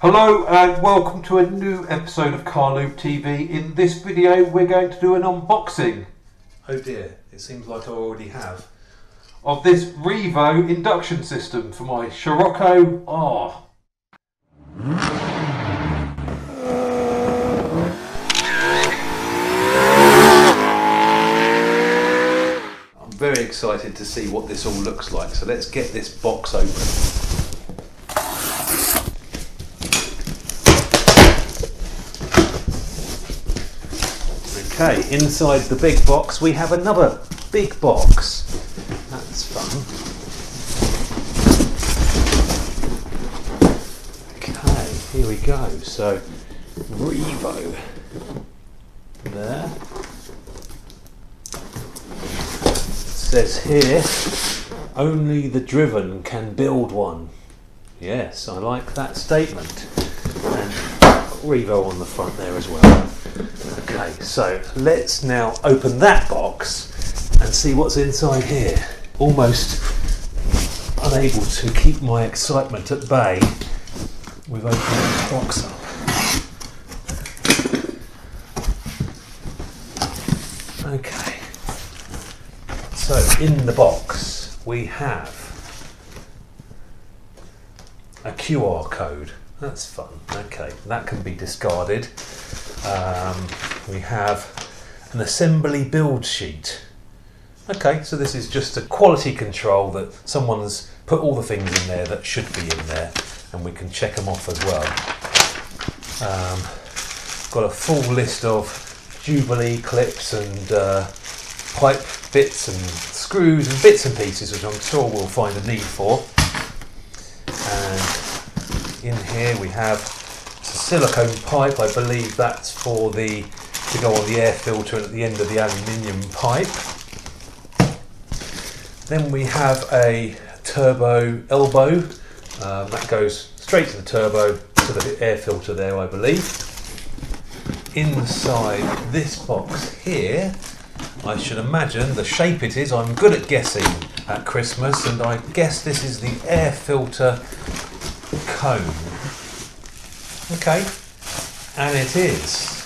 Hello and welcome to a new episode of Car Loop TV. In this video we're going to do an unboxing. Oh dear, it seems like I already have. Of this Revo induction system for my Scirocco R. I'm very excited to see what this all looks like, so let's get this box open. Okay, inside the big box we have another big box. That's fun. Okay, here we go. So, Revo. There. It says here, only the driven can build one. Yes, I like that statement. And Revo on the front there as well. Okay, so let's now open that box and see what's inside here. Almost unable to keep my excitement at bay, we've opened the box up. Okay, so in the box we have a QR code. That's fun. Okay, that can be discarded. We have an assembly build sheet. Okay, so this is just a quality control that someone's put all the things in there that should be in there, and we can check them off as well. Got a full list of Jubilee clips and pipe bits and screws and bits and pieces, which I'm sure we'll find a need for. And in here we have a silicone pipe. I believe that's for to go on the air filter at the end of the aluminium pipe. Then we have a turbo elbow that goes straight to the turbo, to the air filter there, I believe. Inside this box here, I should imagine the shape it is. I'm good at guessing at Christmas, and I guess this is the air filter cone. Okay, and it is.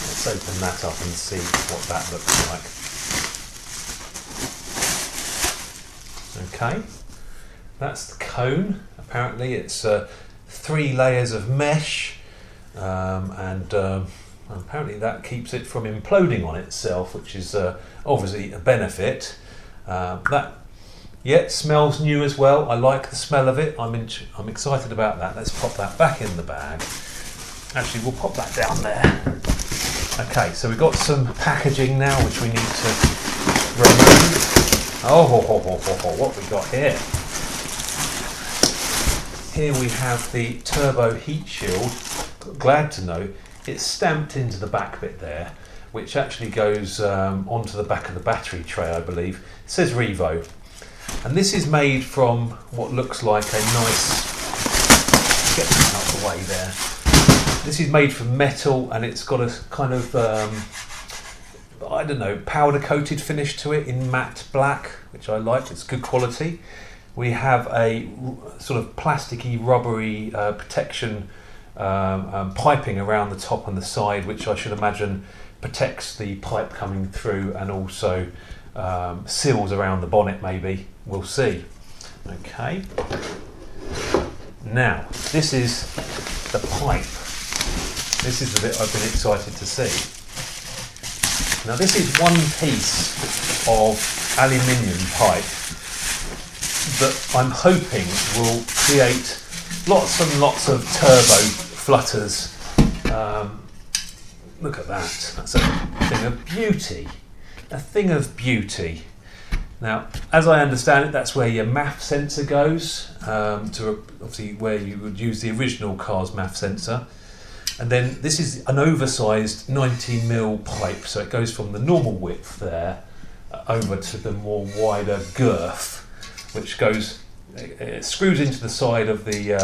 Let's open that up and see what that looks like. Okay, that's the cone. Apparently it's 3 layers of mesh, and apparently that keeps it from imploding on itself, which is obviously a benefit. Yeah, it smells new as well. I like the smell of it. I'm excited about that. Let's pop that back in the bag. Actually, we'll pop that down there. Okay, so we've got some packaging now which we need to remove. What we got here? Here we have the turbo heat shield. Glad to know it's stamped into the back bit there, which actually goes onto the back of the battery tray, I believe. It says Revo. And this is made from what looks like a nice, get that out of the way there. This is made from metal, and it's got a kind of, I don't know, powder coated finish to it in matte black, which I like. It's good quality. We have a sort of plasticky, rubbery protection piping around the top and the side, which I should imagine protects the pipe coming through, and also seals around the bonnet maybe. We'll see. Okay. Now, this is the pipe. This is the bit I've been excited to see. Now, this is one piece of aluminium pipe that I'm hoping will create lots and lots of turbo flutters. Look at that. That's a thing of beauty. A thing of beauty. Now, as I understand it, that's where your MAF sensor goes, to obviously where you would use the original car's MAF sensor. And then this is an oversized 90mm pipe, so it goes from the normal width there over to the more wider girth, which goes, it screws into the side of the,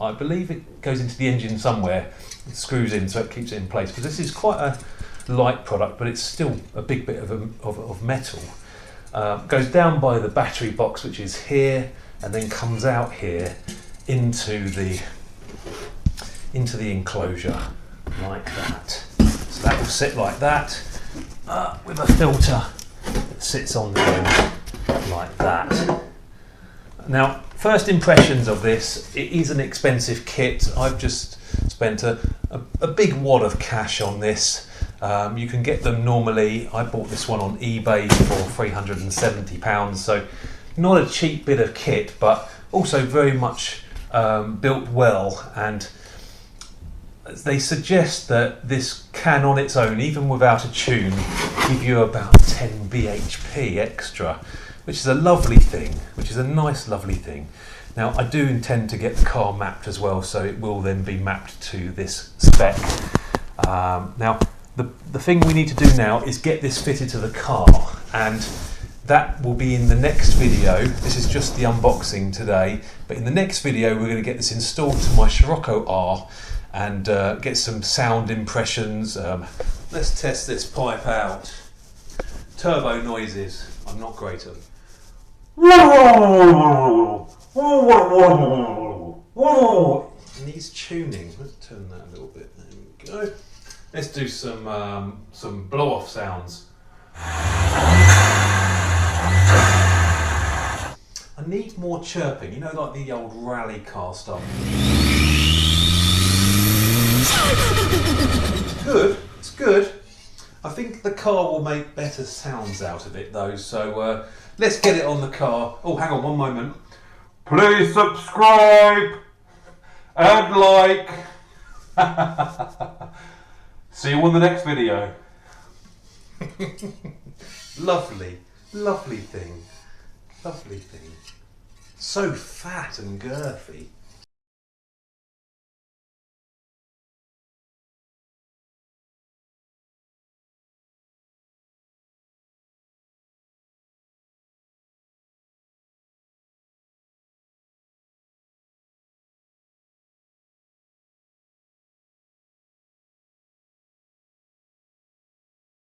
I believe it goes into the engine somewhere. It screws in, so it keeps it in place. Because this is quite a light product, but it's still a big bit of metal. goes down by the battery box, which is here, and then comes out here into the enclosure like that. So that will sit like that with a filter that sits on the end like that. Now, first impressions of this, it is an expensive kit. I've just spent a big wad of cash on this. You can get them normally, I bought this one on eBay for £370, so not a cheap bit of kit, but also very much built well, and they suggest that this can on its own, even without a tune, give you about 10 bhp extra, which is a lovely thing, which is a nice lovely thing. Now, I do intend to get the car mapped as well, so it will then be mapped to this spec. Now, the thing we need to do now is get this fitted to the car, and that will be in the next video. This is just the unboxing today, but in the next video we're going to get this installed to my Scirocco R and get some sound impressions. Let's test this pipe out. Turbo noises, I'm not great at them. It needs tuning. Let's turn that a little bit. There we go. Let's do some blow-off sounds. I need more chirping, you know, like the old rally car stuff. It's good, it's good. I think the car will make better sounds out of it though, so let's get it on the car. Oh, hang on one moment. Please subscribe and like. See you on the next video. Lovely, lovely thing. Lovely thing. So fat and girthy.